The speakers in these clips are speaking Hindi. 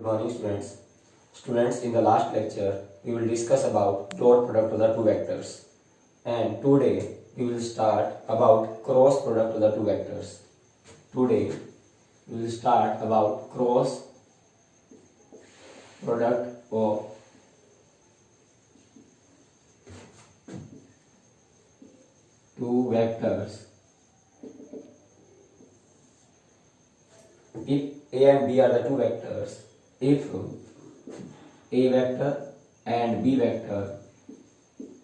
morning, students. Students, in the last lecture, we will discuss about dot product of the two vectors. And today, we will start about cross product of the two vectors. Today, we will start about cross product of two vectors. If A and B are the two vectors, if A vector and B vector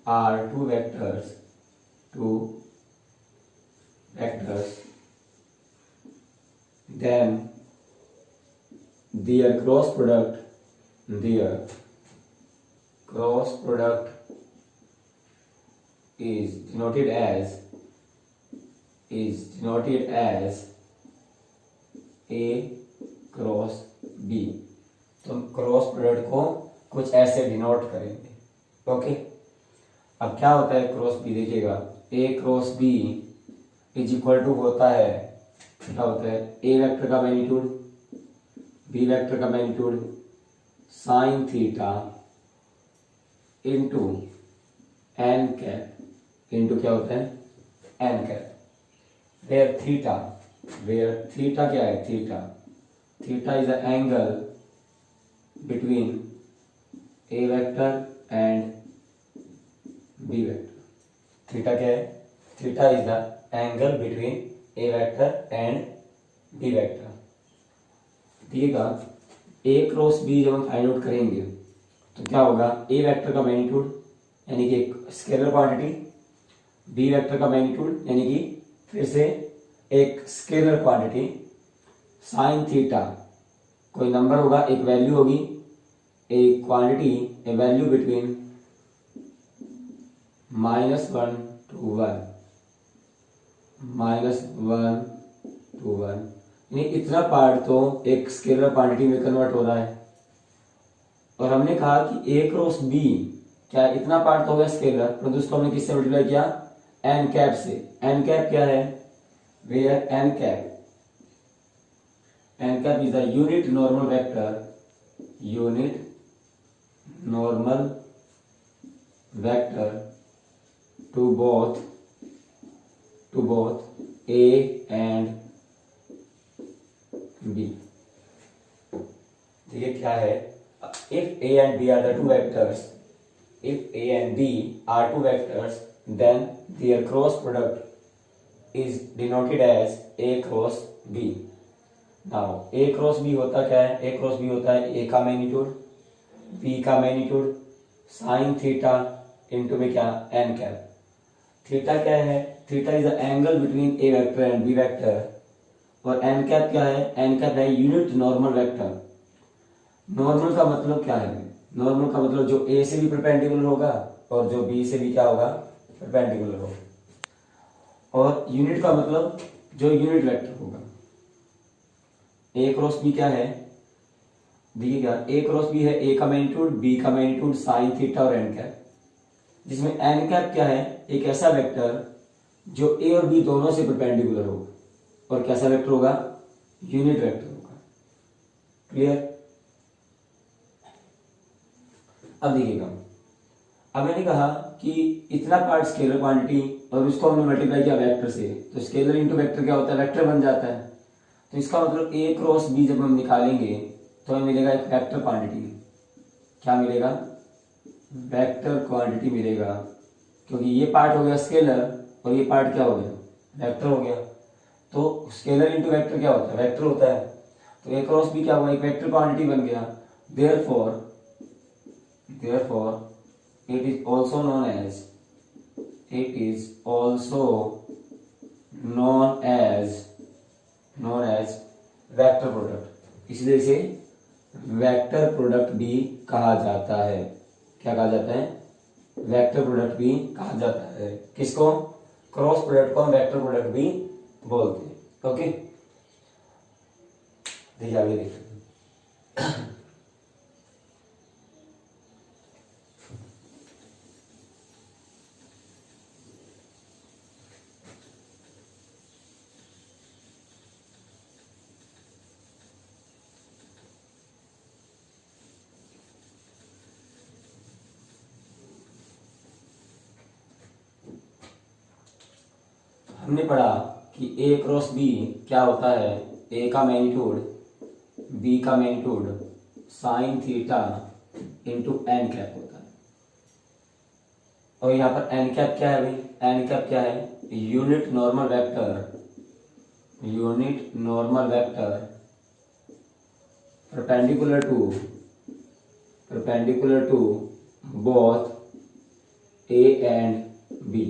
are two vectors, then their cross product is denoted as A cross B. तो हम क्रॉस प्रोडक्ट को कुछ ऐसे डिनोट करेंगे. ओके, अब क्या होता है क्रॉस बी, देखिएगा A cross B is equal to होता है, क्या होता है, A वेक्टर का मैग्नीट्यूड B वेक्टर का magnitude sine theta into N cap into क्या होता है एन कैप. वेयर थीटा क्या है, theta is the angle between A vector and B vector. Theta क्या है, theta is the angle between A vector and B vector. देखिएगा ए क्रॉस बी जब हम फाइंड आउट करेंगे तो क्या होगा, ए वेक्टर का मैग्नीट्यूड यानी कि एक स्केलर क्वांटिटी, बी वेक्टर का मैग्नीट्यूड यानी कि फिर से एक स्केलर क्वांटिटी, साइन थीटा कोई नंबर होगा, एक वैल्यू होगी, एक quantity, A value between -1 to 1 यानी इतना पार्ट तो एक स्केलर क्वांटिटी में कन्वर्ट हो रहा है. और हमने कहा कि ए क्रॉस बी क्या इतना पार्ट तो हो गया स्केलर, परंतु उसको हमने किससे मल्टीप्लाई किया, एन कैप से. एन कैप क्या है, where N cap is a unit normal vector to both A and B. देखिए क्या है, if A and B are the two vectors, then their cross product is denoted as A cross B. Now A cross B होता क्या है, A क्रॉस B होता है A का मैग्नीट्यूड, B का मैग्नीट्यूड साइन थीटा इंटू में क्या एन कैप. थीटा क्या है, theta is the angle between A vector and B vector. और एन कैप क्या है, एन कैप है यूनिट नॉर्मल वेक्टर. नॉर्मल का मतलब क्या है, नॉर्मल का मतलब जो ए से भी परपेंडिकुलर होगा और जो बी से भी क्या होगा परपेंडिकुलर होगा. और यूनिट का मतलब जो यूनिट वेक्टर होगा. ए क्रॉस बी क्या है, देखिएगा ए क्रॉस बी है ए का मैग्नीट्यूड, बी का मैग्नीट्यूड साइन थीटा और एन कैप, जिसमें एन कैप क्या है, एक ऐसा वेक्टर जो ए और बी दोनों से परपेंडिकुलर होगा. और कैसा वेक्टर होगा, यूनिट वेक्टर होगा. क्लियर. अब देखिएगा, अब मैंने कहा कि इतना पार्ट स्केलर क्वांटिटी और उसको हमने मल्टीप्लाई किया वेक्टर से, तो स्केलर इंटू वेक्टर क्या होता है, वेक्टर बन जाता है. तो इसका मतलब ए क्रॉस बी जब हम निकालेंगे तो हमें मिलेगा एक वेक्टर क्वांटिटी. क्या मिलेगा, वेक्टर क्वांटिटी मिलेगा, क्योंकि ये पार्ट हो गया स्केलर और ये पार्ट क्या हो गया, वेक्टर हो गया. तो स्केलर इंटू वेक्टर क्या होता है, वेक्टर होता है. तो ए क्रॉस बी क्या हुआ, एक वेक्टर क्वांटिटी बन गया. Therefore it is also known as vector product. इसलिए इसे वेक्टर प्रोडक्ट भी कहा जाता है. क्या कहा जाता है, वेक्टर प्रोडक्ट भी कहा जाता है. किसको, क्रॉस प्रोडक्ट को हम वेक्टर प्रोडक्ट भी बोलते हैं. ओके, देखिए आगे देखिए. हमने पढ़ा कि ए क्रॉस बी क्या होता है, ए का मैग्नीट्यूड बी का magnitude sine theta into N cap होता है। और यहाँ पर एन कैप क्या है भाई, एन कैप क्या है, unit normal vector, unit normal vector perpendicular to both A and B,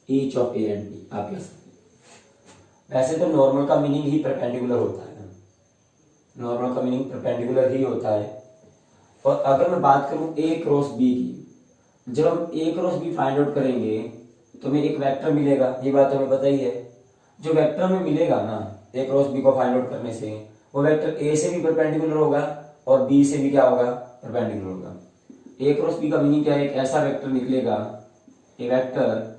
each of A and B आप कह सकते हैं। वैसे तो नॉर्मल का मीनिंग ही परपेंडिकुलर होता है, नॉर्मल का मीनिंग परपेंडिकुलर ही होता है। और अगर मैं बात करूं A क्रॉस B की, जब हम A cross B find out करेंगे तो हमें एक वेक्टर मिलेगा, ये बात हमें पता ही है। जो वेक्टर में मिलेगा ना A क्रॉस B को फाइंड आउट करने से, वो वेक्टर A से भी परपेंडिकुलर होगा और B से भी क्या होगा, परपेंडिकुलर होगा। A क्रॉस B का मीनिंग क्या है, एक ऐसा वेक्टर निकलेगा, a vector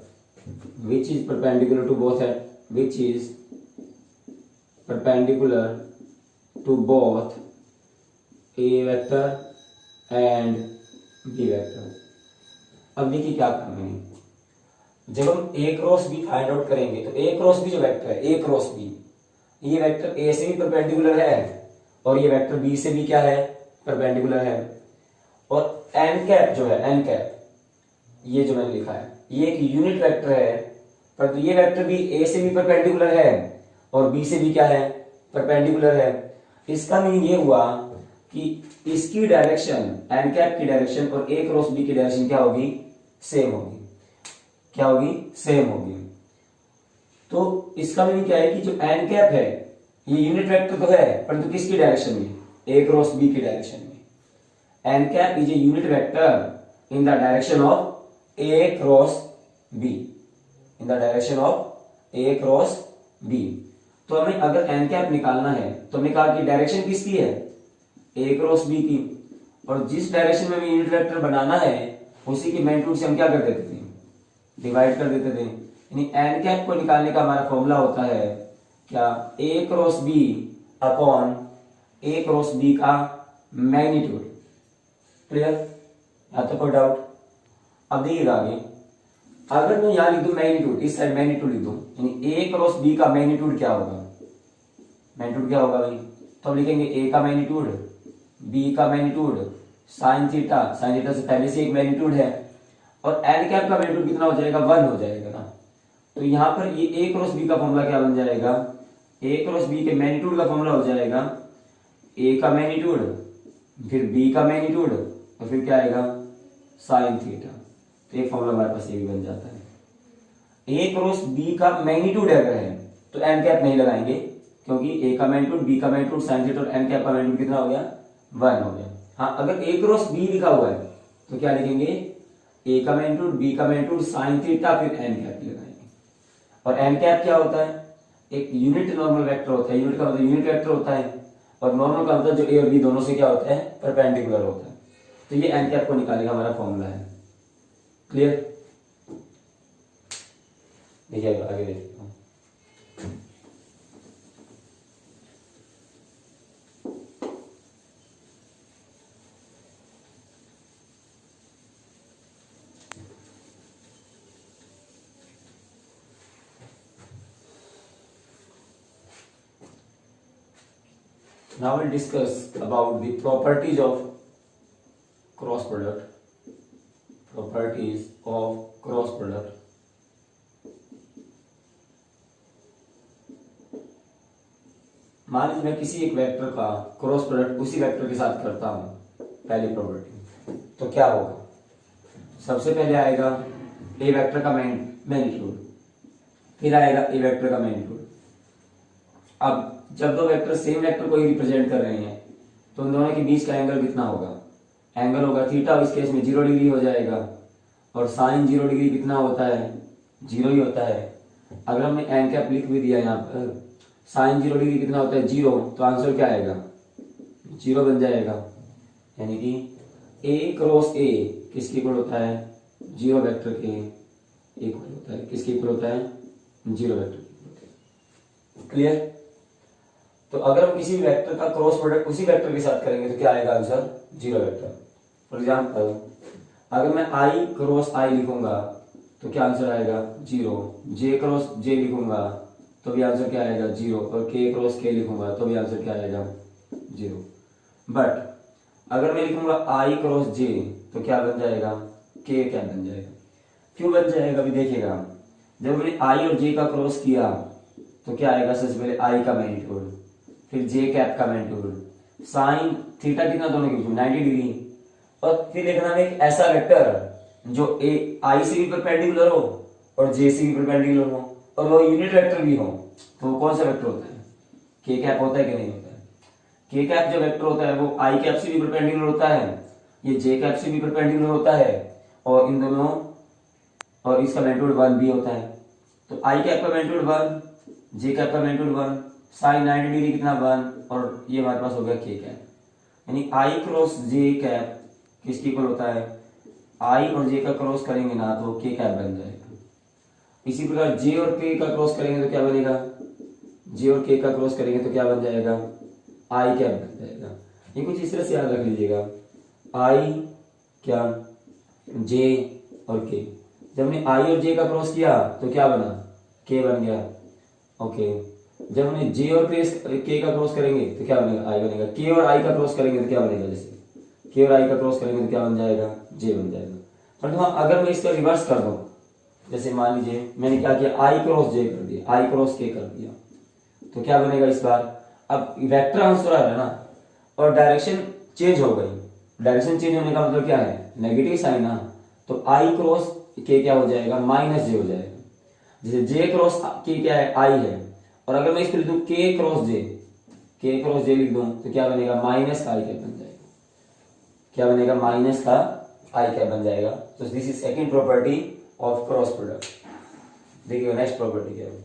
which is perpendicular to both, which is perpendicular to both A vector and B vector. अब देखिए क्या करना है, जब हम A cross B find out करेंगे तो A क्रॉस B जो वेक्टर है, A क्रॉस B, ये वेक्टर A से भी परपेंडिकुलर है और ये वेक्टर B से भी क्या है, परपेंडिकुलर है। और एन कैप जो है, एन कैप ये जो मैंने लिखा है, ये एक यूनिट वेक्टर है, परंतु ये वेक्टर भी A से भी परपेंडिकुलर है और B से भी क्या है, परपेंडिकुलर है। इसका मीनिंग ये हुआ कि इसकी डायरेक्शन, एन कैप की डायरेक्शन और A क्रॉस B की डायरेक्शन क्या होगी, सेम होगी। क्या होगी, सेम होगी। तो इसका मीनिंग क्या है कि जो एन कैप है ये यूनिट वेक्टर तो है, परंतु किसकी डायरेक्शन में, A क्रॉस B की डायरेक्शन में। N cap is a unit vector in the direction of A cross B, in the direction of A cross B। तो हमें अगर एन कैप निकालना है तो हमने कहा कि डायरेक्शन किसकी है, A क्रॉस B की, और जिस डायरेक्शन में हमें यूनिट वेक्टर बनाना है उसी की मैग्नीट्यूड से हम क्या कर देते थे, डिवाइड कर देते थे। यानी एन कैप को निकालने का हमारा फॉर्मूला होता है क्या, A cross B upon A cross B का मैग्नीट्यूड। क्लियर, यहाँ तक कोई डाउट? अब देखिएगा आगे, अगर मैं यहां लिख दूं मैग्नीट्यूड, इस साइड मैग्नीट्यूड लिख दूं, यानी A क्रॉस B का मैग्नीट्यूड क्या होगा, मैग्नीट्यूड क्या होगा भाई, तो हम लिखेंगे A का मैग्नीट्यूड, B का magnitude sine theta, sine theta से पहले से एक मैग्नीट्यूड है, और एन कैप का मैग्नीट्यूड कितना हो जाएगा, 1 हो जाएगा ना। तो यहां पर ये A क्रॉस B का फॉर्मूला क्या बन जाएगा, A क्रॉस B के मैग्नीट्यूड का फॉर्मूला हो जाएगा A का मैग्नीट्यूड, फिर B का मैग्नीट्यूड, और फिर क्या आएगा, साइन थीटा। तो ये फॉर्मूला हमारे पास ये भी बन जाता है। A क्रॉस B का मैग्नीट्यूड अगर है तो एन कैप नहीं लगाएंगे, क्योंकि A का मैग्नीट्यूड, B का मैग्नीट्यूड, साइन थीटा और एन कैप का मैग्नीट्यूड कितना हो गया, 1 हो गया। हाँ, अगर A क्रॉस B लिखा हुआ है तो क्या लिखेंगे, A का मैग्नीट्यूड, B का मैग्नीट्यूड, साइन थीटा, फिर एन कैप लगाएंगे। और एन कैप क्या होता है, एक यूनिट नॉर्मल वेक्टर होता है, यूनिट का मतलब यूनिट वेक्टर होता है, और नॉर्मल का मतलब जो A और B दोनों से क्या होता है, परपेंडिकुलर होता है। तो ये एन कैप को निकालने का हमारा फॉर्मूला है। क्लियर, देखिए आगे देखते हैं। Now we'll discuss about the properties of cross product. Properties of cross product. मान लीजिए मैं किसी एक वेक्टर का क्रॉस प्रोडक्ट उसी वेक्टर के साथ करता हूं, पहली प्रॉपर्टी, तो क्या होगा, सबसे पहले आएगा ए वेक्टर का मैग्नीट्यूड, फिर आएगा ए वेक्टर का मैग्नीट्यूड। अब जब दो वेक्टर सेम वेक्टर को ही रिप्रेजेंट कर रहे हैं तो उन दोनों के बीच का एंगल कितना होगा, एंगल होगा थीटा, इस केस में 0 डिग्री हो जाएगा, और साइन 0 डिग्री कितना होता है, 0 ही होता है। अगर हमने एन कैप लिख भी दिया यहाँ पर, साइन 0 डिग्री कितना होता है, 0, तो आंसर क्या आएगा, 0 बन जाएगा। यानी कि A क्रॉस A किसके इक्वल होता है, 0 वेक्टर के इक्वल होता है। किसके इक्वल होता है, 0 वेक्टर के। क्लियर। तो अगर हम किसी वेक्टर का क्रॉस प्रोडक्ट उसी वेक्टर के साथ करेंगे तो क्या आएगा आंसर, 0 वेक्टर। फॉर एग्जाम्पल अगर मैं I क्रॉस I लिखूंगा तो क्या आंसर आएगा 0। जे क्रॉस जे लिखूंगा तो भी आंसर क्या आएगा 0, और के क्रॉस के लिखूंगा तो भी आंसर क्या आएगा 0। बट अगर मैं लिखूंगा आई क्रॉस जे तो क्या बन जाएगा, के क्या बन जाएगा। क्यों बन जाएगा अभी देखिएगा, जब मैंने आई और जे का क्रॉस किया तो क्या आएगा, सबसे पहले आई का मैग्नीट्यूड, फिर जे कैप का मैग्नीट्यूड, साइन थीटा कितना दोनों के बीच में 90 डिग्री, और फिर लिखना है एक ऐसा वेक्टर जो ए आई से भी परपेंडिकुलर हो और जे से भी परपेंडिकुलर हो और वो यूनिट वेक्टर भी हो। तो वो कौन सा वेक्टर होता है, के कैप होता है कि नहीं होता है। के कैप जो वेक्टर होता है वो आई कैप से भी परपेंडिकुलर होता है, ये जे कैप से भी परपेंडिकुलर होता है, और इन दोनों और इसका मैग्नीट्यूड 1 भी होता है। तो आई कैप का मैग्नीट्यूड 1, जे कैप का मैग्नीट्यूड 1, साइन 90 डिग्री कितना 1, और ये हमारे पास हो गया के कैप। यानी आई क्रॉस जे कैप किसके इक्वल होता है, आई और जे का क्रॉस करेंगे ना तो के कैप बन जाएगा। इसी प्रकार जे और के का क्रॉस करेंगे तो क्या बनेगा, जे और के का क्रॉस करेंगे तो क्या बन जाएगा, आई कैप बन जाएगा। ये कुछ इस तरह से याद रख लीजिएगा, आई क्या जे और के। जब हमने आई और जे का क्रॉस किया तो क्या बना, के बन गया। ओके, जब हमने जे और के का क्रॉस करेंगे तो क्या बनेगा, आई बनेगा। के और आई का क्रॉस करेंगे तो क्या बनेगा, जैसे के और आई का क्रॉस करेंगे तो क्या बन जाएगा, जे बन जाएगा। परंतु हाँ, अगर मैं इसका रिवर्स कर दूं, जैसे मान लीजिए मैंने क्या किया, आई क्रॉस जे कर दिया, आई क्रॉस के कर दिया, तो क्या बनेगा इस बार, अब वेक्टर आंसर आ रहा है ना, और डायरेक्शन चेंज हो गई। डायरेक्शन चेंज होने का मतलब क्या है, नेगेटिव साइन ना, तो आई क्रॉस के क्या हो जाएगा, माइनस जे हो जाएगा। जैसे जे क्रॉस के क्या है, आई है, और अगर मैं इसको लिख दूं के क्रॉस जे, के क्रॉस जे लिख दूं तो क्या बनेगा, माइनस का आई कैप बन जाएगा। क्या बनेगा, माइनस का आई कैप बन जाएगा। तो this is second property of cross product. देखिए नेक्स्ट प्रॉपर्टी क्या है।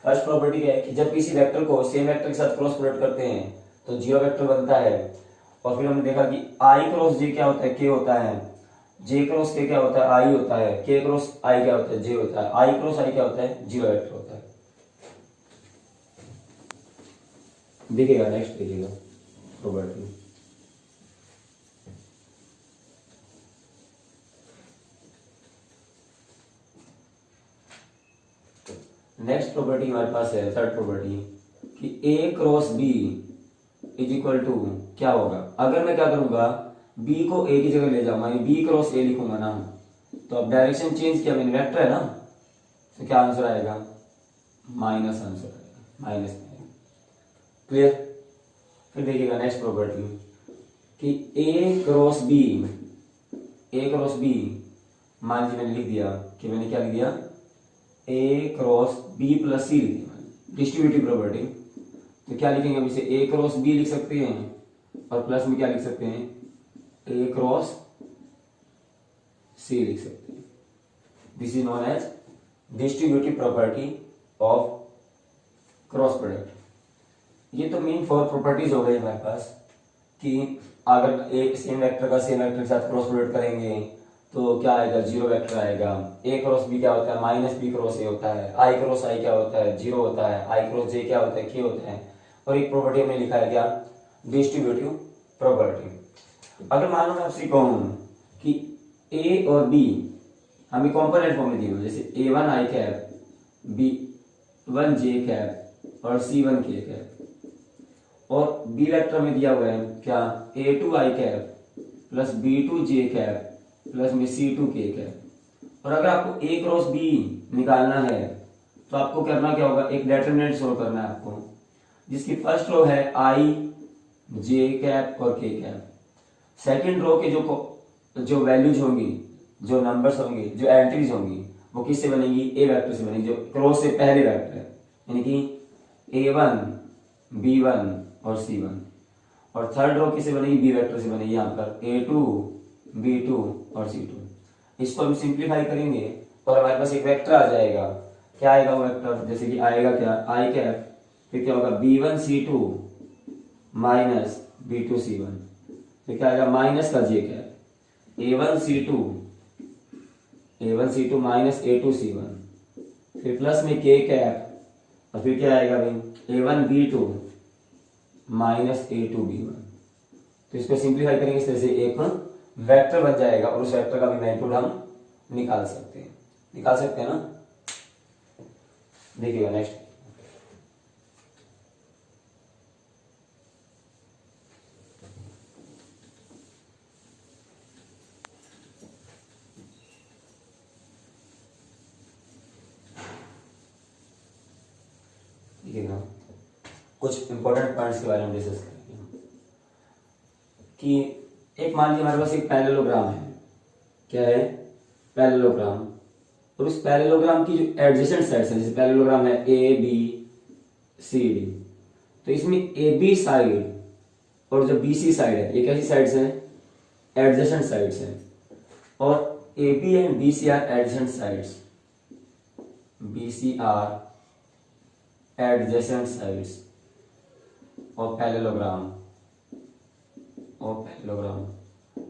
फर्स्ट प्रॉपर्टी क्या है कि जब किसी वेक्टर को सेम वेक्टर के साथ क्रॉस प्रोडक्ट करते हैं तो जीरो वेक्टर बनता है। और फिर हमने देखा कि आई क्रॉस जे क्या होता है, के होता है, जे क्रॉस के क्या होता है, आई होता है, के क्रॉस आई क्या होता है, जे होता है, आई क्रॉस आई क्या होता है, जीरो वेक्टर होता है। देखिएगा नेक्स्ट देखिएगा प्रॉपर्टी। नेक्स्ट प्रॉपर्टी हमारे पास है थर्ड प्रॉपर्टी कि A cross B is equal to क्या होगा। अगर मैं क्या करूंगा, बी को ए की जगह ले जाऊंगा, बी क्रॉस ए लिखूंगा ना, तो अब डायरेक्शन चेंज किया मैंने, वेक्टर है ना, तो क्या आंसर आएगा, माइनस आंसर आएगा, माइनस आएगा। क्लियर। फिर देखिएगा नेक्स्ट प्रॉपर्टी कि A cross B, A cross B, मान लीजिए मैंने लिख दिया कि मैंने क्या लिख दिया, ए क्रॉस बी प्लस सी लिख दिया, डिस्ट्रीब्यूटिव प्रॉपर्टी। तो क्या लिखेंगे अब इसे, ए क्रॉस बी लिख सकते हैं और प्लस में क्या लिख सकते हैं, ए क्रॉस सी लिख सकते हैं। This is known as distributive property of cross product. ये तो मेन 4 प्रॉपर्टीज हो गई हमारे पास कि अगर एक सेम वेक्टर का सेम वेक्टर के साथ क्रॉस प्रोडक्ट करेंगे तो क्या आएगा, जीरो वेक्टर आएगा। ए क्रॉस बी क्या होता है, माइनस बी क्रॉस ए होता है। आई क्रॉस आई क्या होता है, जीरो होता है। आई क्रॉस जे क्या होता है, के होता है। और एक प्रॉपर्टी हमने लिखा है क्या, डिस्ट्रीब्यूटिव प्रॉपर्टी। अगर मान लो मैं आपसे कहूं कि ए और बी हमें कॉम्पोनेंट फॉर्म में दिए हुए, जैसे A1 आई कैप, B1 जे कैप और C1 के कैप, और बी वेक्टर में दिया हुआ है क्या, A2 आई कैप प्लस B2 जे कैप प्लस में C2 के कैप। और अगर आपको A क्रॉस B निकालना है तो आपको करना क्या होगा, एक डिटरमिनेंट सोल्व करना है आपको, जिसकी फर्स्ट रो है I जे कैप और के कैप। सेकंड रो के जो वैल्यूज होंगी, जो नंबर्स होंगे, जो एंट्रीज होंगी, वो किससे बनेंगी, ए वेक्टर से बनेगी, जो क्रॉस से पहले वेक्टर है, यानी कि A1 B1 और C1। और थर्ड रो किससे बनेगी, बी वेक्टर से बनेगी, यहाँ पर A2 B2 और C2। इसको हम सिंप्लीफाई करेंगे और हमारे पास एक वेक्टर आ जाएगा। क्या आएगा वो वेक्टर, जैसे कि आएगा क्या, आई कैप, फिर क्या होगा B1 C2 minus B2 C1, फिर क्या आएगा माइनस का जे cap, A1 C2 minus A2 C1, फिर प्लस में के कैप, और फिर क्या आएगा भाई A1 B2 minus A2 B1। तो इसको सिंप्लीफाई करेंगे इस तरह से, एक वेक्टर बन जाएगा और उस वेक्टर का भी मैग्नीट्यूड हम निकाल सकते हैं ना। देखिएगा नेक्स्ट, देखिएगा कुछ इंपॉर्टेंट पॉइंट्स के बारे में डिस्कस करेंगे हम। कि एक मान लीजिए हमारे पास एक पैरेललोग्राम है, क्या है, पैरेललोग्राम, और उस पैरेललोग्राम की जो एडजेसेंट साइड्स हैं, जैसे पैरेललोग्राम है ए बी सी डी, तो इसमें ए बी साइड और जो बी सी साइड है ये कैसी साइड्स हैं, एडजेसेंट साइड्स हैं, और A B and B C are adjacent sides, B C are adjacent sides और पैरेललोग्राम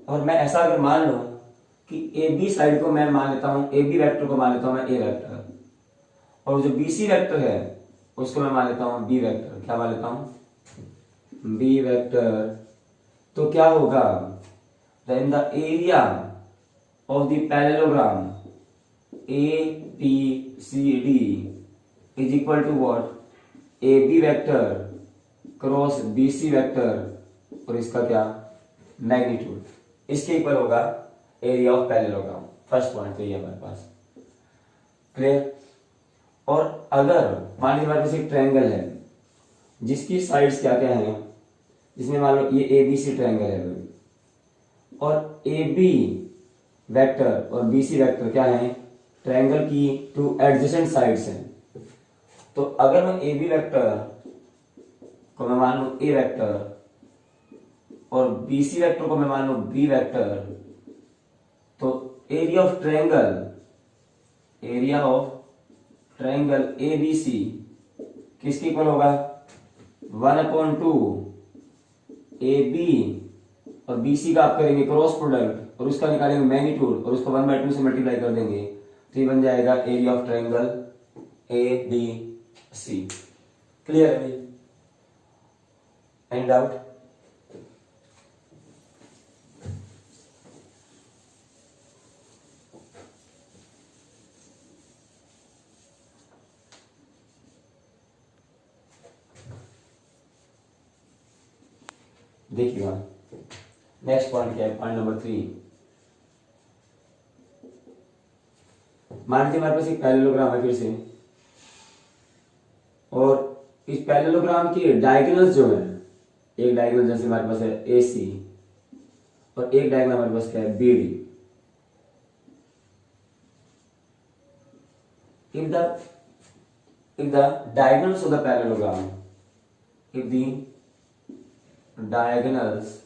और मैं ऐसा अगर मान लूं कि ए बी साइड को मैं मान लेता हूं, ए बी वेक्टर को मान लेता हूं मैं ए वेक्टर, और जो बी सी वेक्टर है उसको मैं मान लेता हूं बी वेक्टर, क्या मान लेता हूं, बी वेक्टर, तो क्या होगा, then the area of the parallelogram A B C D is equal to what, A B vector cross B C vector और इसका क्या, मैग्नीट्यूड, इसके इक्वल होगा area of parallelogram. First point तो ये हमारे पास क्लियर। और अगर मान लीजिए हमारे पास एक ट्रायंगल है जिसकी साइड्स क्या क्या हैं, जिसमें मान लो ये ए बी सी ट्रायंगल है और ए बी वेक्टर और बी सी वेक्टर क्या है, ट्रायंगल की टू एडजेसेंट साइड्स हैं, तो अगर मैं ए बी वेक्टर को मैं मान लू ए वेक्टर और बी सी वेक्टर को मैं मान लू बी वेक्टर, तो area of triangle A B C किसके इक्वल होगा, 1/2 ए बी और बी सी का आप करेंगे क्रॉस प्रोडक्ट और उसका निकालेंगे मैग्नीट्यूड और उसको 1/2 से मल्टीप्लाई कर देंगे, तो ये बन जाएगा area of triangle A B C. Clear है भाई, एनी डाउट? देखिएगा नेक्स्ट पॉइंट क्या है, पॉइंट नंबर 3। मान लीजिए हमारे पास एक पैरेललोग्राम है फिर से, और इस पैरेललोग्राम की डायगोनल्स जो है, एक डायगोनल जैसे हमारे पास है ए सी और एक डायगोनल हमारे पास क्या है B D. if the diagonals of the parallelogram, if the diagonals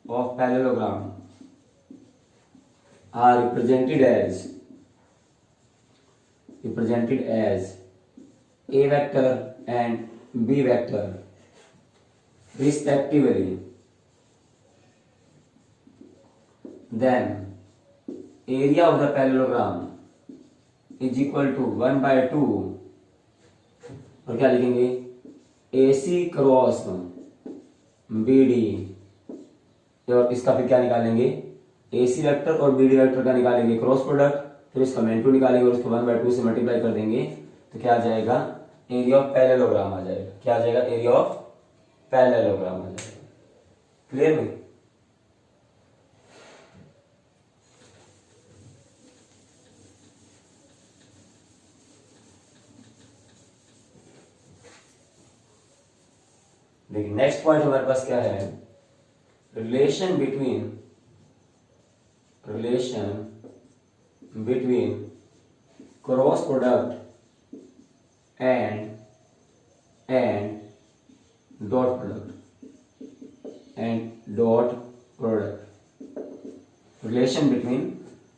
of parallelogram are represented as a vector and b vector respectively, then area of the parallelogram is equal to 1/2, और क्या लिखेंगे, AC क्रॉस BD, और इसका फिर क्या निकालेंगे, AC वेक्टर और BD वेक्टर का निकालेंगे क्रॉस प्रोडक्ट, फिर इसका मैग्नीट्यूड निकालेंगे और उसको 1/2 से मल्टीप्लाई कर देंगे, तो क्या आ जाएगा, एरिया ऑफ पैरेललोग्राम आ जाएगा। क्या आ जाएगा, एरिया ऑफ पैरेललोग्राम आ जाएगा। क्लियर में? देखिए नेक्स्ट पॉइंट हमारे पास क्या है, relation between cross product and dot product, relation between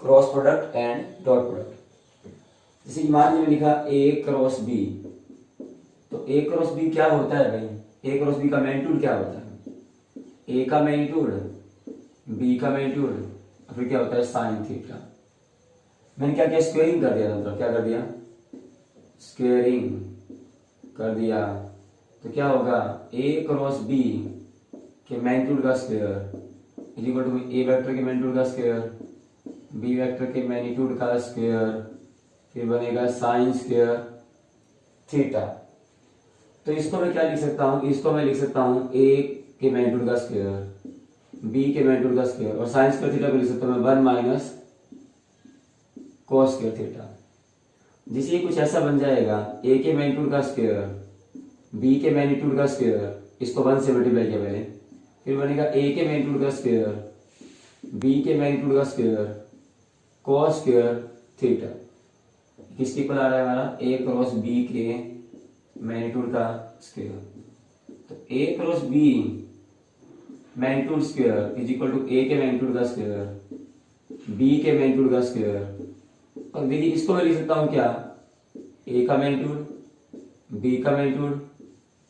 cross product and dot product. जैसे मान लीजिए लिखा ए क्रॉस बी, तो ए क्रॉस बी क्या होता है भाई, ए क्रॉस बी का मैग्नीट्यूड क्या होता है, ए का मैग्नीट्यूड, बी का मैग्नीट्यूड, और फिर क्या होता है साइन थीटा। मैंने क्या किया, स्क्वेयरिंग कर दिया, मतलब क्या कर दिया, स्क्वेयरिंग कर दिया, तो क्या होगा, ए क्रॉस बी के मैग्नीट्यूड का square is equal to A vector के मैग्नीट्यूड का स्क्वायर, बी वेक्टर के मैग्नीट्यूड का स्क्वायर, फिर बनेगा साइन स्क्वायर थीटा। तो इसको मैं क्या लिख सकता हूँ, इसको मैं लिख सकता हूँ ए के मैग्नीट्यूड का स्क्वायर, बी के मैग्नीट्यूड का स्क्वायर, और साइन स्क्वायर थीटा को लिख सकता हूँ मैं 1 माइनस कॉस स्क्वायर थीटा। जिससे कुछ ऐसा बन जाएगा, ए के मैग्नीट्यूड का स्क्वायर, बी के मैग्नीट्यूड का स्क्वायर, इसको 1 से मल्टीप्लाई किया मैंने, फिर बनेगा ए के मैग्नीट्यूड का स्क्वायर, बी के मैग्नीट्यूड का स्क्वायर, कॉस स्क्वायर थीटा। किसके इक्वल आ रहा है हमारा, ए क्रॉस बी के मैग्नीट्यूड का स्क्वायर। तो A cross B magnitude square is equal to A के मैग्नीट्यूड का स्क्वायर, बी के मैग्नीट्यूड का स्क्वायर, और देखिए इसको मैं लिख सकता हूं क्या, ए का मैग्नीट्यूड, बी का मैग्नीट्यूड,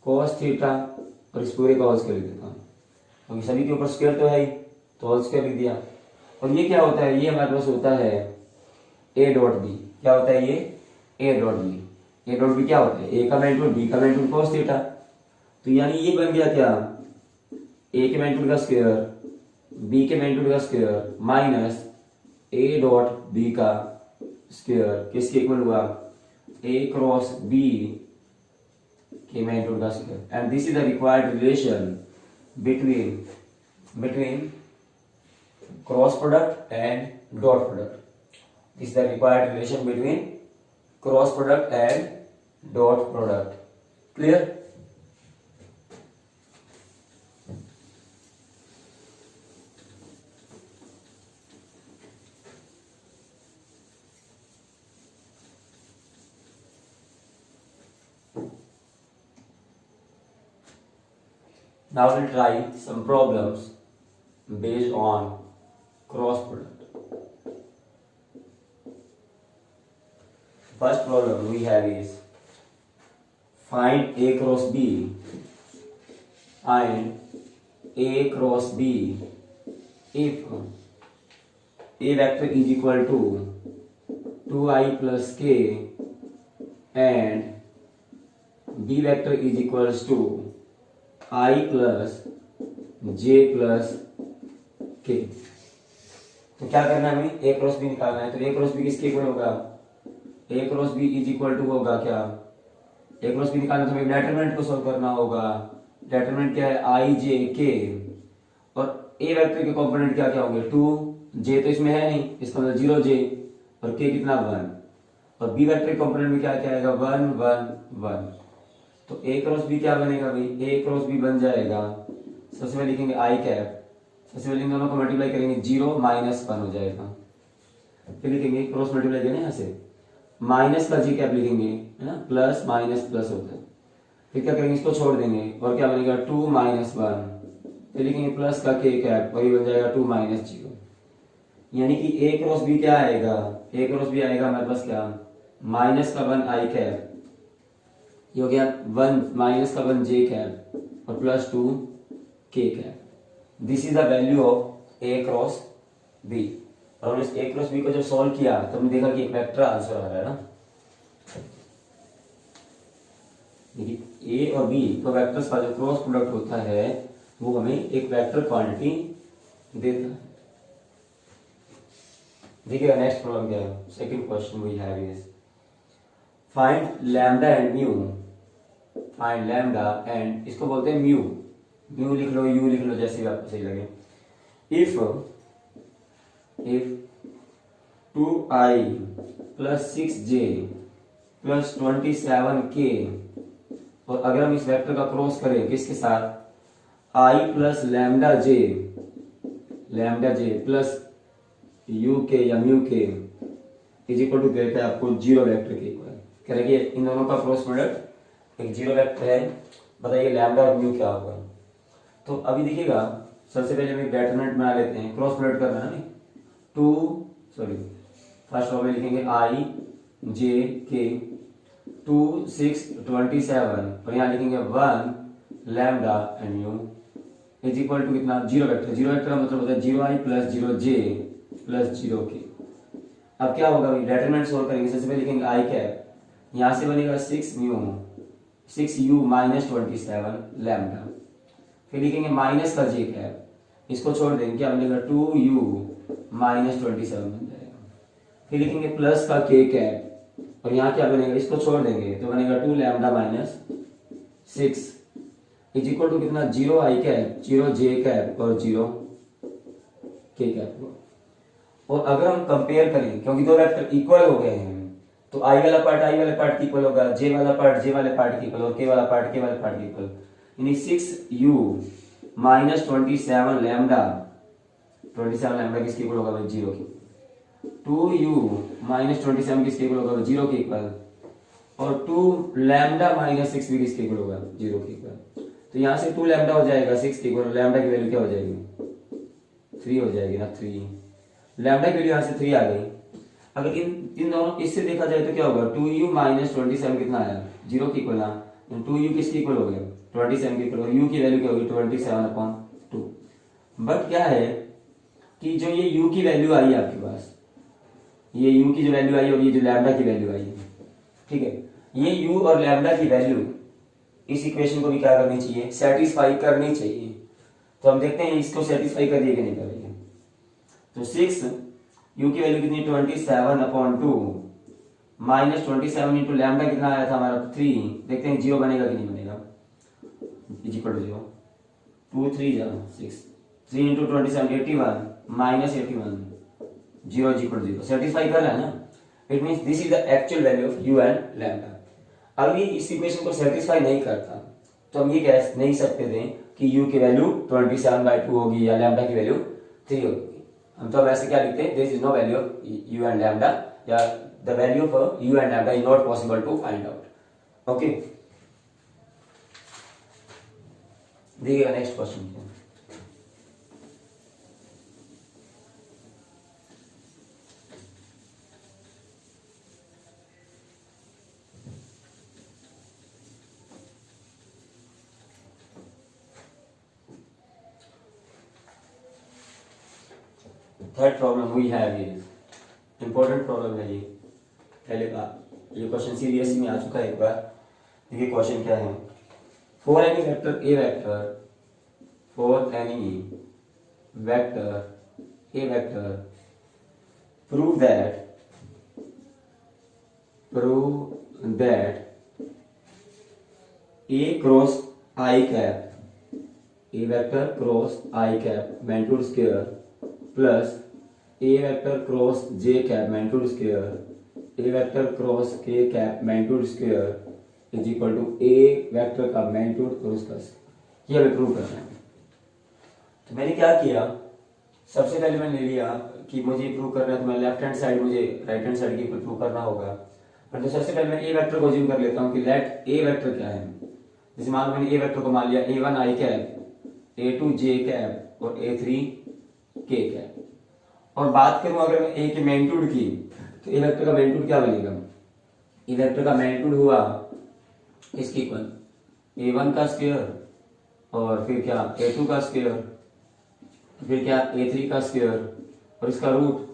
कॉस थीटा, और इस पूरे का होल स्क्वायर लिख देता हूं, क्योंकि सभी के ऊपर स्क्वायर तो है ही, तो होल स्क्वायर लिख दिया। और ये क्या होता है, ये हमारे पास होता है ए डॉट बी। क्या होता है ये, A dot B. A dot B क्या होता है, ए का मैग्नीट्यूड, बी का मैग्नीट्यूड, कॉस थीटा। तो यानी ये बन गया क्या, ए के मैग्नीट्यूड का स्क्वायर, बी के मैग्नीट्यूड का square minus A dot B का स्क्वायर, किसके इक्वल हुआ, ए क्रॉस बी के मैग्नीट्यूड का square. And this is the required relation between cross product and dot product. This is the required relation between cross product and dot product. Clear? Now we'll try some problems based on cross product. First problem we have is find A cross B and A cross B if A vector is equal to 2i plus k and B vector is equals to I plus J plus के। तो क्या करना है हमें, ए क्रॉस बी निकालना है। तो ए क्रॉस बी किसके इक्वल होगा, A cross B is equal to होगा क्या, ए क्रॉस बी निकालना तो हमें डेटरमिनेंट को सॉल्व करना होगा। डेटरमिनेंट क्या है, आई जे के, और ए वेक्टर के कंपोनेंट क्या क्या होंगे, 2 जे तो इसमें है नहीं, इसका मतलब 0 जे, और के कितना 1, और बी वेक्टर के कंपोनेंट में क्या क्या आएगा 1 1 1। तो ए क्रॉस बी क्या बनेगा भाई, ए क्रॉस बी बन जाएगा, सबसे पहले लिखेंगे आई कैप, सबसे पहले इन दोनों को मल्टीप्लाई करेंगे 0 माइनस 1 हो जाएगा, फिर लिखेंगे क्रॉस मल्टीप्लाई करें यहाँ से, माइनस का जी कैप लिखेंगे, है ना, प्लस माइनस प्लस होता है, फिर क्या करेंगे इसको छोड़ देंगे, और क्या बनेगा 2 माइनस 1, फिर लिखेंगे प्लस का के कैप, वही बन जाएगा 2 माइनस 0। यानी कि ए क्रॉस बी क्या आएगा, ए क्रॉस बी आएगा हमारे पास क्या, माइनस का 1 आई कैप, ये हो गया 1 माइनस का 1 जे कैप, और plus 2 K cap. This is the value of A cross B. और हमने इस ए क्रॉस बी को जब सॉल्व किया तो हमने देखा कि एक वेक्टर आंसर आ रहा है ना। देखिए ए और बी तो वेक्टर्स का जो क्रॉस प्रोडक्ट होता है वो हमें एक वेक्टर क्वांटिटी देता है। देखिएगा नेक्स्ट प्रॉब्लम क्या है, second question we have is find lambda and mu. Find lambda and, इसको बोलते हैं म्यू, म्यू लिख लो, यू लिख लो, जैसे भी आपको सही लगे। If 2i plus 6j plus 27k, और अगर हम इस वेक्टर का क्रॉस करें किसके साथ, i plus lambda J plus you के या म्यू के इज इक्वल टू देता है आपको 0 वेक्टर के इक्वल। करेंगे इन दोनों का क्रॉस प्रोडक्ट एक 0 वेक्टर है, बताइए लैम्डा और म्यू क्या होगा। तो अभी देखिएगा सबसे पहले हम एक डेटरमिनेंट बना लेते हैं, क्रॉस प्रोडक्ट करना है, फर्स्ट ऑफ लिखेंगे आई जे के 2 6 27, और यहाँ लिखेंगे 1 lambda and mu is equal to कितना 0 वेक्टर। 0 वेक्टर का मतलब होता है 0i plus 0j plus 0k। अब क्या होगा, डेटरमिनेंट सोल्व करेंगे, सबसे पहले लिखेंगे आई कैप, यहां से बनेगा 6u माइनस 27 लैम्डा, फिर लिखेंगे माइनस का जे कैप, इसको छोड़ देंगे, क्या बनेगा 2u माइनस 27 बन जाएगा। फिर लिखेंगे प्लस का k कैप, और यहाँ क्या बनेगा, इसको छोड़ देंगे तो बनेगा 2 lambda minus 6 is equal to कितना 0 i कैप 0 j कैप और 0 k कैप। और अगर हम कंपेयर करें, क्योंकि दो वेक्टर इक्वल हो गए हैं, तो i वाला पार्ट i वाले पार्ट की इक्वल होगा, j वाला पार्ट j वाले पार्ट की इक्वल और k वाला पार्ट k वाले पार्ट की इक्वल। यानी 6u माइनस 27 लैम्डा, 27 लैम्डा किसके इक्वल होगा भाई 0 की। 2u माइनस 27 किसके इक्वल होगा 0 के इक्वल, और 2 लैम्डा माइनस 6 भी किसके इक्वल होगा 0 के इक्वल। तो यहाँ से 2 लैम्डा हो जाएगा 6 के इक्वल, लैम्डा की वैल्यू क्या हो जाएगी 3 हो जाएगी ना, 3 लैम्डा की वैल्यू यहाँ से 3 आ गई। अगर इन दोनों इससे देखा जाए तो क्या होगा 2u माइनस 27 कितना आया 0 के इक्वल ना, 2u किसके इक्वल हो गया 27 के इक्वल, और u की वैल्यू क्या होगी 27/2। बट क्या है कि जो ये u की वैल्यू आई है आपके पास, ये u की जो वैल्यू आई और ये जो लैम्डा की वैल्यू आई है, ठीक है, ये u और लैम्डा की वैल्यू इस इक्वेशन को भी क्या करनी चाहिए सेटिस्फाई करनी चाहिए। तो हम देखते हैं इसको सेटिस्फाई कर दिए कि नहीं कर रही है। तो 6 u की वैल्यू कितनी 27/2 माइनस 27 इंटू लैम्डा कितना आया था हमारा 3, देखते हैं 0 बनेगा कि नहीं बनेगा, इज इक्वल टू 0 2 3 जा 6 3 into 27 81 minus 81 0 is equal to 0, satisfy कर रहा है ना। It means this is the actual value of u and lambda. अगर ये इस इक्वेशन को सेटिस्फाई नहीं करता तो हम ये कह नहीं सकते थे कि u की वैल्यू 27/2 होगी या लैम्डा की वैल्यू 3 होगी। हम तो वैसे क्या लिखते हैं this is no value of u and lambda, या the value of u and lambda is not possible to find out. Okay, देखिएगा next question. Third problem we have is important problem है ये, पहले का ये क्वेश्चन सीबीएसई में आ चुका है एक बार। देखिए क्वेश्चन क्या है, for any vector A vector, for any vector A vector prove that A cross I cap, A vector cross I cap magnitude square plus A vector cross J cap magnitude square, A vector cross K cap magnitude square is equal to A vector का मैग्नीट्यूड और उसका, ये हमें प्रूव करना है। तो मैंने क्या किया, सबसे पहले मैंने ले लिया कि मुझे प्रूव करना है तो मैं लेफ्ट हैंड साइड मुझे राइट हैंड साइड की प्रूव करना होगा। पर तो सबसे पहले मैं ए वेक्टर को ज्यूम कर लेता हूँ कि लेट ए वेक्टर क्या है। जैसे मान लो मैंने ए वेक्टर को मान लिया a1 i cap, a2 j cap और a3 k कैप। और बात करूं अगर मैं ए के मैग्नीट्यूड की, तो ए वेक्टर का मैग्नीट्यूड क्या बनेगा, ए वेक्टर का मैग्नीट्यूड हुआ इसकी इक्वल a1 का स्क्वायर और फिर क्या a2 का स्क्वायर, फिर क्या a3 का स्क्वायर और इसका रूट,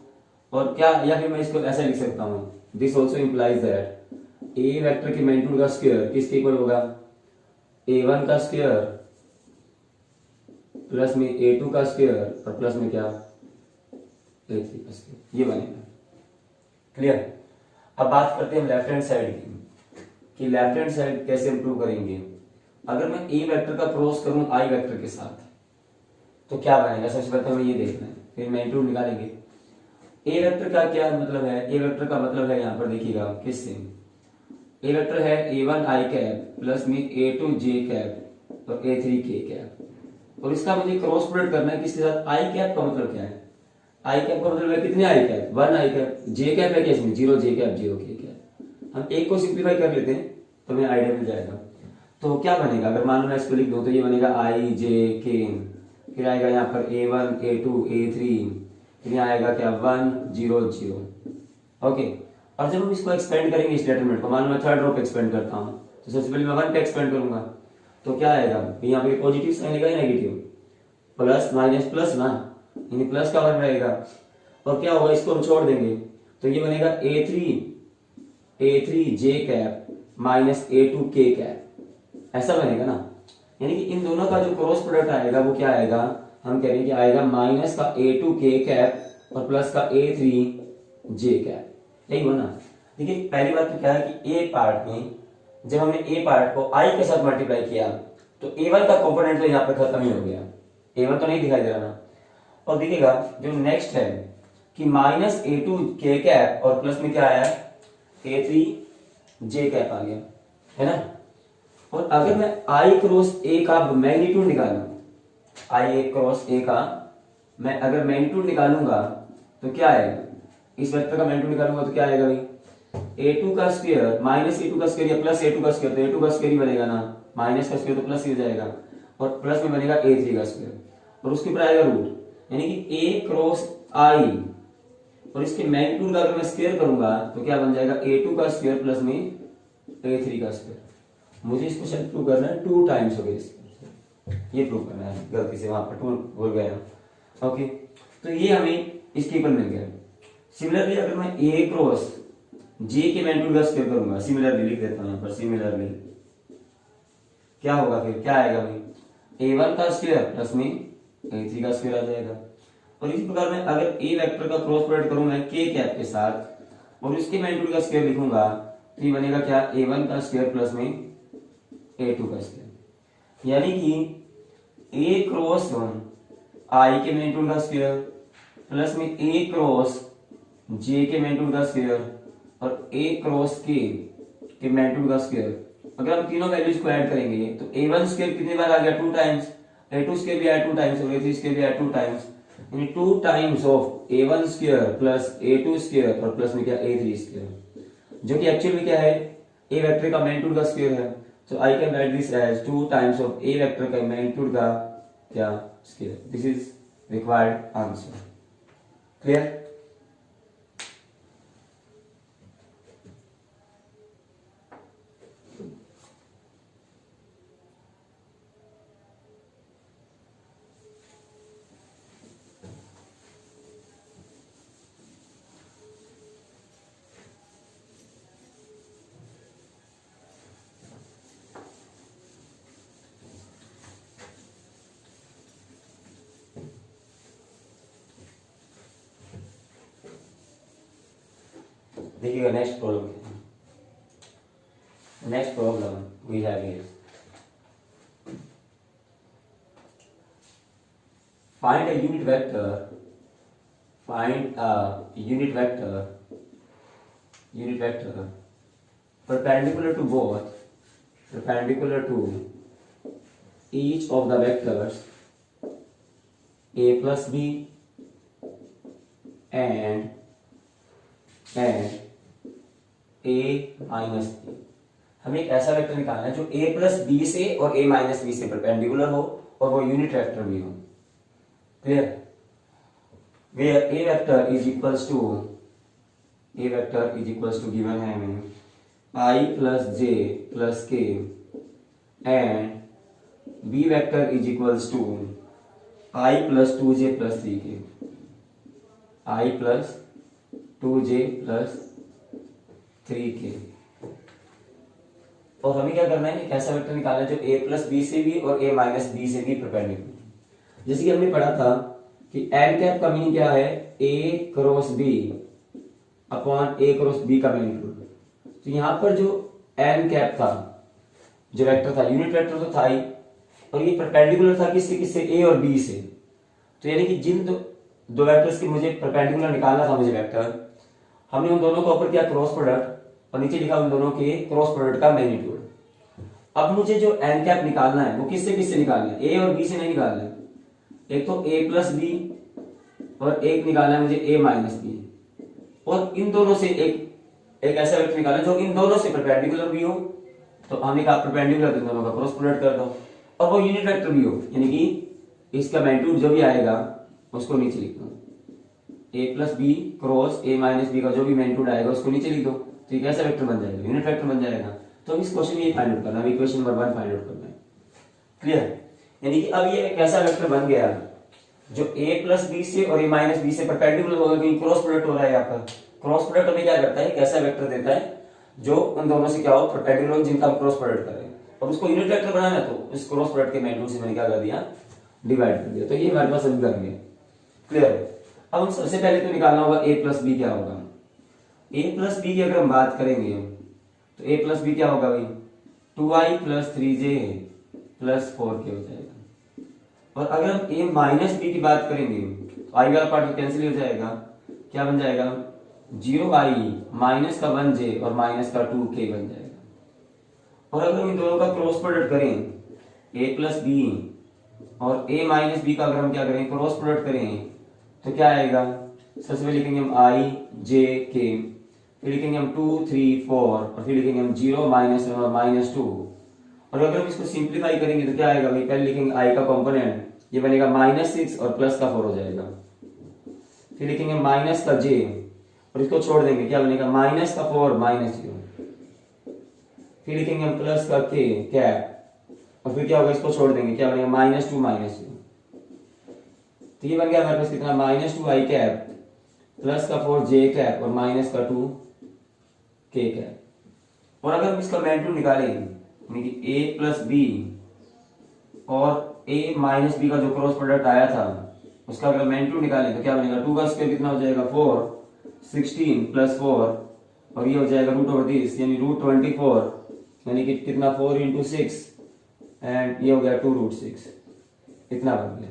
और क्या, या फिर मैं इसको ऐसा लिख सकता हूं this also implies that A vector के मैग्नीट्यूड का स्क्वायर किसके इक्वल होगा a1 का स्क्वायर प्लस में a2 का स्क्वायर और प्लस में क्या a3 का स्क्वायर, ये बनेगा। क्लियर। अब बात करते हैं लेफ्ट हैंड साइड की कि लेफ्ट हैंड साइड कैसे इंप्रूव करेंगे। अगर मैं ए वेक्टर का क्रॉस करूं आई वेक्टर के साथ तो क्या बनेगा, सबसे पहले हमें ये देखना है, फिर मैग्नीट्यूड निकालेंगे। ए वेक्टर का क्या मतलब है, ए वेक्टर का मतलब है यहाँ पर देखिएगा किससे, ए वेक्टर है a1 i कैप प्लस में a2 j कैप और a3 k कैप, और इसका मुझे क्रॉस प्रोडक्ट करना है किसके साथ, i कैप का मतलब क्या है, i कैप का मतलब है कितने i cap 1 i cap, j cap है क्या इसमें 0 j कैप 0 k कैप। हम एक को सिंप्लीफाई कर लेते हैं तो हमें आइडिया मिल जाएगा। तो क्या बनेगा, अगर मान लो मैं इसको लिख दूं तो ये बनेगा i j k, फिर आएगा यहाँ पर a1 a2 a3, फिर आएगा क्या 1 0 0। ओके, और जब हम इसको एक्सपेंड करेंगे इस डिटरमिनेंट को, मान लो मैं थर्ड रो पे एक्सपेंड करता हूँ तो सबसे पहले मैं 1 पे एक्सपेंड करूंगा तो क्या आएगा, यहाँ पे पॉजिटिव साइन आएगा या नेगेटिव, प्लस माइनस प्लस ना, यानी प्लस का 1 रहेगा। और क्या होगा, इसको हम छोड़ देंगे तो ये बनेगा a3 j cap minus a2 k cap, ऐसा बनेगा ना। यानी कि इन दोनों का जो क्रॉस प्रोडक्ट आएगा वो क्या आएगा, हम कह रहे हैं कि आएगा माइनस का A2K कैप और प्लस का A3J कैप, यही हो ना। देखिए पहली बात तो क्या है कि ए पार्ट में जब हमने ए पार्ट को आई के साथ मल्टीप्लाई किया तो A1 का कंपोनेंट तो यहाँ पे खत्म ही हो गया, A1 तो नहीं दिखाई दे रहा ना। और देखिएगा जो नेक्स्ट है कि माइनस A2K कैप और प्लस में क्या आया A3J कैप आ गया, है ना। और अगर मैं I क्रॉस A का मैग्नीट्यूड निकालूं, I क्रॉस A का मैं अगर मैग्नीट्यूड निकालूंगा तो क्या आएगा, इस वेक्टर का मैग्नीट्यूड निकालूंगा तो क्या आएगा भाई, A2 का स्क्वायर माइनस A2 का स्क्वायर या प्लस A2 का स्क्वायर, तो A2 का स्क्वायर ही बनेगा ना, माइनस का स्क्वायर तो प्लस ही हो जाएगा, और प्लस में बनेगा A3 का स्क्वायर और उसके ऊपर आएगा रूट, यानी कि A क्रॉस I और इसके मैग्नीट्यूड का अगर मैं स्क्वायर करूंगा तो क्या बन जाएगा A2 का स्क्वायर प्लस में A3 का स्क्वायर। मुझे इसको शायद प्रूव करना है 2 टाइम्स हो गया इसको, ये प्रूव करना है, गलती से वहां पर 2 बोल गया। ओके, तो ये हमें इसके ऊपर मिल गया। सिमिलरली अगर मैं A क्रॉस J के मैग्नीट्यूड का स्क्वायर करूंगा, सिमिलरली लिख देता हूं यहां पर, सिमिलरली क्या होगा, फिर क्या आएगा भाई A1 का स्क्वायर प्लस में A3 का स्क्वायर आ जाएगा। और इसी प्रकार में अगर A वेक्टर का क्रॉस प्रोडक्ट करूं मैं K कैप के साथ और इसके मैग्नीट्यूड का स्क्वायर लिखूंगा तो ये बनेगा क्या A1 का स्क्वायर प्लस में A2 का स्क्वायर, यानी कि A क्रॉस I के मैग्नीट्यूड का स्क्वायर प्लस में A क्रॉस J के मैग्नीट्यूड का स्क्वायर और A क्रॉस K के मैग्नीट्यूड का स्क्वायर, अगर हम तीनों वैल्यूज को ऐड करेंगे तो A1 स्क्वायर कितनी बार आ गया 2 टाइम्स, A2 स्क्वायर भी आया 2 टाइम्स और A3 स्क्वायर भी आया 2 टाइम्स, यानी 2 times of A1 square plus A2 square और प्लस में क्या A3 स्क्वायर, जो कि एक्चुअली क्या है A वेक्टर का मैग्नीट्यूड का स्क्वायर है। So I can write this as 2 times of A vector का मैग्नीट्यूड का क्या square. This is required answer. Clear? देखिएगा next problem, next problem we have is find a unit vector, find a unit vector perpendicular to both, perpendicular to each of the vectors A plus B and A minus B. हमें एक ऐसा वेक्टर निकालना है जो A प्लस बी से और A माइनस बी से परपेंडिकुलर हो और वो यूनिट वेक्टर भी हो। Clear? Where A vector is equals to given है हमें I plus J plus K and B vector is equals to I plus 2J plus 3K, I plus 2J plus 3K। और हमें क्या करना है, एक ऐसा वेक्टर निकालना है जो A प्लस बी से भी और A माइनस बी से भी परपेंडिकुलर। जैसे कि हमने पढ़ा था कि एन कैप का मीनिंग क्या है, A cross B upon A cross B का मैग्नीट्यूड। तो यहां पर जो एन कैप था, जो वेक्टर था, यूनिट वेक्टर तो था ही, और ये परपेंडिकुलर था किससे किससे, A और B से। तो यानी कि जिन दो वेक्टर्स की मुझे परपेंडिकुलर निकालना था मुझे वेक्टर, हमने उन दोनों का ऊपर किया क्रॉस प्रोडक्ट और नीचे लिखा उन दोनों के क्रॉस प्रोडक्ट का मैग्नीट्यूड। अब मुझे जो एन कैप निकालना है वो किससे किससे निकालना है, A और B से नहीं निकालना है। एक तो A प्लस बी और एक निकालना है मुझे A माइनस बी, और इन दोनों से एक ऐसा वेक्टर निकालना है जो इन दोनों से परपेंडिकुलर भी हो। तो हमने कहा परपेंडिकुलर इन दोनों का क्रॉस प्रोडक्ट कर दो, और वो यूनिट वेक्टर भी हो, यानी कि इसका मैग्नीट्यूड जो भी आएगा उसको नीचे लिख दो। A plus B cross A minus B का जो भी मैग्नीट्यूड आएगा उसको नीचे लिख दो, तो कैसा वेक्टर बन जाएगा, यूनिट वेक्टर बन जाएगा। तो इस क्वेश्चन में ये फाइंड आउट करना है, इक्वेशन नंबर 1 फाइंड आउट करना है। क्लियर? यानी कि अब ये एक ऐसा वेक्टर बन गया जो A प्लस बी से और A माइनस बी से परपेंडिकुलर होगा, क्योंकि क्रॉस प्रोडक्ट हो रहा है यहाँ पर। क्रॉस प्रोडक्ट हमें क्या करता है, एक ऐसा वेक्टर देता है जो उन दोनों से क्या हो, परपेंडिकुलर, जिनका हम क्रॉस प्रोडक्ट करें, और उसको यूनिट वेक्टर बनाना है तो इस क्रॉस प्रोडक्ट के मैग्नीट्यूड से मैंने क्या कर दिया, डिवाइड कर दिया, तो ये हमारे पास अभी बन गया। क्लियर है? अब हम सबसे पहले तो निकालना होगा a प्लस बी क्या होगा। a प्लस बी की अगर हम बात करेंगे तो a प्लस बी क्या होगा भाई, 2i plus 3j plus 4k हो जाएगा। और अगर हम a माइनस बी की बात करेंगे तो i वाला पार्ट तो कैंसिल हो जाएगा, क्या बन जाएगा 0i माइनस का 1j और माइनस का 2k बन जाएगा। और अगर हम इन दोनों का क्रॉस प्रोडक्ट करें a प्लस बी और a माइनस बी का अगर हम क्या करें क्रॉस प्रोडक्ट करें तो क्या आएगा, सबसे पहले लिखेंगे हम i j k, फिर लिखेंगे हम 2 3 4 और फिर लिखेंगे हम 0 -1 और -2। और अगर हम इसको सिंप्लीफाई करेंगे तो क्या आएगा भाई, पहले लिखेंगे i का कंपोनेंट, ये बनेगा -6 और प्लस का 4 हो जाएगा। फिर लिखेंगे माइनस का j और इसको छोड़ देंगे, क्या बनेगा माइनस का 4 -0। फिर लिखेंगे हम प्लस का k कैप और फिर क्या होगा, इसको छोड़ देंगे, क्या बनेगा -2 -2। तो ये बन गया हमारे पास कितना -2i कैप प्लस का 4j कैप और माइनस का 2k कैप। और अगर हम इसका मैग्नीट्यूड निकालें यानी कि a प्लस बी और a माइनस बी का जो क्रॉस प्रोडक्ट आया था उसका अगर मैग्नीट्यूड निकालें तो क्या बनेगा 2 का स्क्वायर कितना हो जाएगा 4, 16 प्लस 4 और ये हो जाएगा √10 यानी √24 यानी कि कितना 4 × 6 एंड ये हो गया 2√6। इतना बन गया,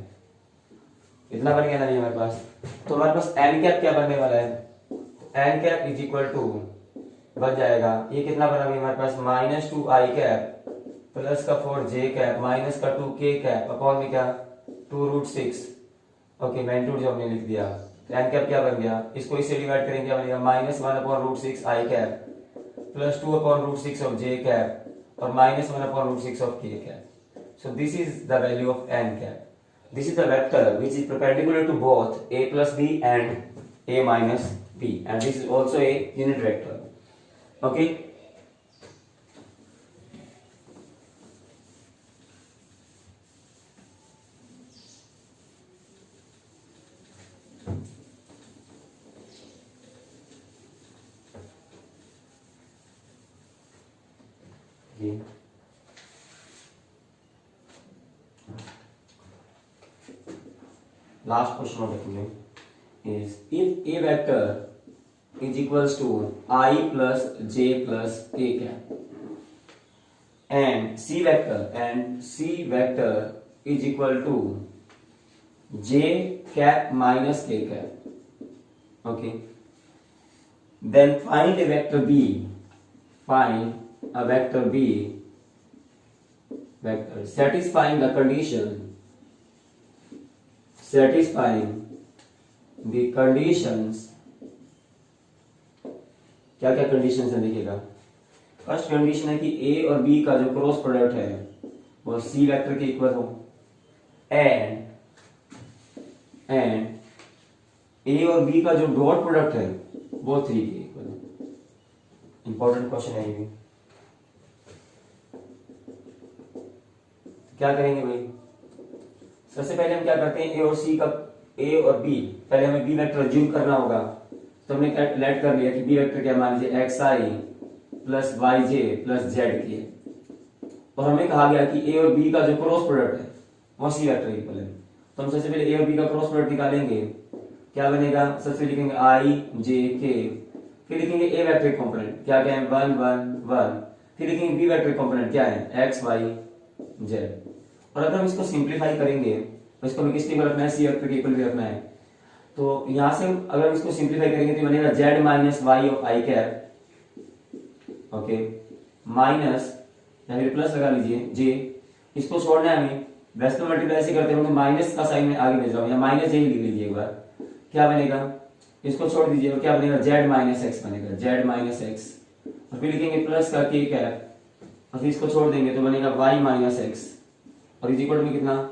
इतना बन गया ना ये हमारे पास। तो हमारे पास n कैप क्या बनने वाला है, n cap is equal to बन जाएगा, ये कितना बना हुआ हमारे पास -2i कैप प्लस का 4j कैप माइनस का 2k कैप अपॉन में क्या 2√6। ओके मैग्नीट्यूड जो हमने लिख दिया, तो n कैप क्या बन गया, इसको इससे डिवाइड करेंगे क्या बनेगा -1/√6i cap plus 2/√6 of j cap और -1/√6 of k cap. So this is the value of n cap. This is the vector which is perpendicular to both a plus b and a minus b, and this is also a unit vector. Okay. Last question of the evening is if a vector is equals to I plus j plus k cap and c vector is equal to j cap minus k cap, okay, then find a vector b, vector satisfying the conditions क्या क्या कंडीशंस है देखिएगा। फर्स्ट कंडीशन है कि a और b का जो क्रॉस प्रोडक्ट है वो c वेक्टर के इक्वल हो एंड a और b का जो डॉट प्रोडक्ट है वो 3 के इक्वल हो। इंपॉर्टेंट क्वेश्चन है ये। क्या करेंगे भाई, सबसे पहले हम क्या करते हैं a और b, पहले हमें b वेक्टर अज्यूम करना होगा। तो हमने कैलकुलेट कर लिया कि b वेक्टर क्या मान लीजिए xi plus yj plus zk, और हमें कहा गया कि a और b का जो क्रॉस प्रोडक्ट है वो c वेक्टर इक्वल है। तो हम सबसे पहले a और b का क्रॉस प्रोडक्ट निकालेंगे, क्या बनेगा, सबसे लिखेंगे i j k, फिर लिखेंगे a वेक्टर कंपोनेंट क्या क्या है 1 1 1, फिर लिखेंगे b वेक्टर कंपोनेंट क्या है x y z। और अगर हम इसको सिंप्लीफाई करेंगे तो इसको हमें किस इक्वल रखना है, सी वेक्टर के इक्वल भी रखना है। तो यहां से अगर हम इसको सिंप्लीफाई करेंगे तो बनेगा z minus y of i cap, okay, minus या फिर प्लस लगा लीजिए j, इसको छोड़ना है हमें, वैसे तो मल्टीप्लाई ऐसे करते हैं, माइनस का साइन में आगे भेज रहा हूं, या माइनस j ही लिख लीजिए एक बार, क्या बनेगा, इसको छोड़ दीजिए और क्या बनेगा z माइनस x बनेगा, z माइनस x, और फिर लिखेंगे प्लस का k कैप और फिर इसको छोड़ देंगे तो बनेगा y माइनस x और इज इक्वल टू कितना,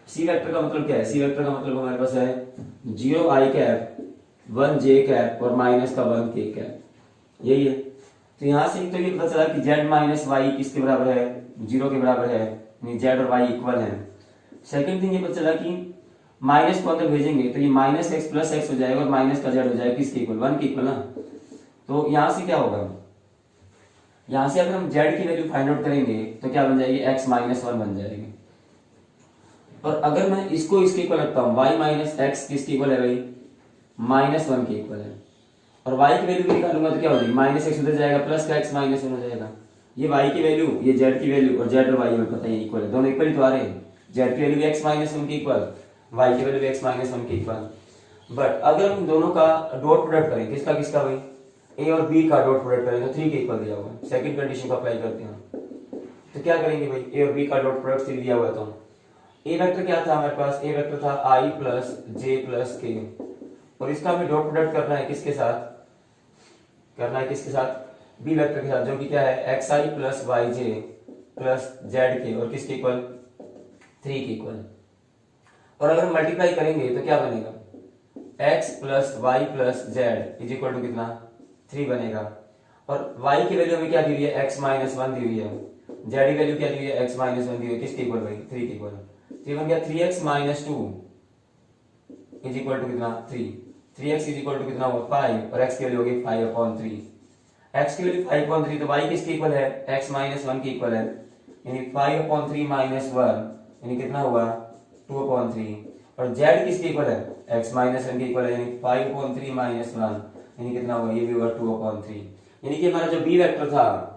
सी वेक्टर का मतलब क्या है, सी वेक्टर का मतलब हमारे पास है 0 i कैप 1 j कैप और माइनस का 1 k कैप, यही है। तो यहां से तो ये पता चला कि z माइनस y किसके बराबर है, 0 के बराबर है, यानी z और y इक्वल है। सेकंड थिंग ये पता चला कि माइनस को अंदर भेजेंगे तो ये माइनस x प्लस x हो जाएगा और माइनस का z हो जाएगा किसके इक्वल, 1 के इक्वल ना। तो यहां से क्या होगा, यहां से अगर हम z की वैल्यू फाइंड आउट करेंगे तो क्या बन जाएगी, x माइनस 1 बन जाएगी। और अगर मैं इसको इसके इक्वल रखता हूँ y माइनस एक्स किसके इक्वल है भाई, -1 के इक्वल है, और y की वैल्यू भी निकालूंगा तो क्या हो जाएगी, -x उधर जाएगा प्लस का x -1 हो जाएगा। ये y की वैल्यू, ये z की वैल्यू, और z और y में पता है इक्वल है, दोनों इक्वल ही तो आ रहे हैं। z की वैल्यू x -1 के इक्वल, y की वैल्यू x -1 के इक्वल। बट अगर हम दोनों का डॉट प्रोडक्ट करें, किसका किसका भाई, a और b का डॉट प्रोडक्ट करें तो 3 के इक्वल दिया हुआ है। सेकंड कंडीशन को अप्लाई करते हैं तो क्या करेंगे भाई, a और b का डॉट प्रोडक्ट 3 दिया हुआ है। तो a वेक्टर क्या था हमारे पास, a वेक्टर था i plus j plus k, और इसका हमें डॉट प्रोडक्ट करना है किसके साथ, करना है किसके साथ, b वेक्टर के साथ, जो कि क्या है xi plus yj plus zk, और किसके इक्वल, 3 के इक्वल। और अगर हम मल्टीप्लाई करेंगे तो क्या बनेगा, x plus Y plus Z is equal to कितना, 3 बनेगा। और y की वैल्यू हमें क्या दी हुई है, x -1 दी हुई है, z की वैल्यू क्या दी हुई है, x -1 दी हुई है, किसके इक्वल भाई, 3 के इक्वल। 3 बन गया 3x - 2 इज इक्वल टू कितना, 3। 3x इज इक्वल टू कितना होगा, 5, और x की वैल्यू होगी 5/3। x की वैल्यू 5/3 तो y किसके इक्वल है, x -1 के इक्वल है, यानी 5/3 - 1 यानी कितना हुआ, 2/3। और z किसके इक्वल है, x -1 के इक्वल है, यानी 5/3 - 1 यानी कितना होगा, ये भी होगा 2/3। यानी कि हमारा जो b वेक्टर था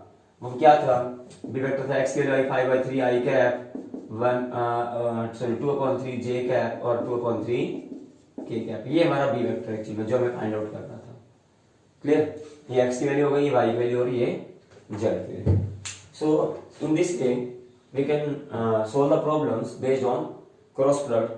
वो क्या था, b वेक्टर था x की value 5/3 i cap 2/3 j cap और 2/3 k कैप। ये हमारा b वेक्टर एक्चुअली में जो हमें फाइंड आउट करना था। क्लियर, ये x की वैल्यू हो गई, ये y की वैल्यू और ये z की value. So in this way we can solve the problems based on cross product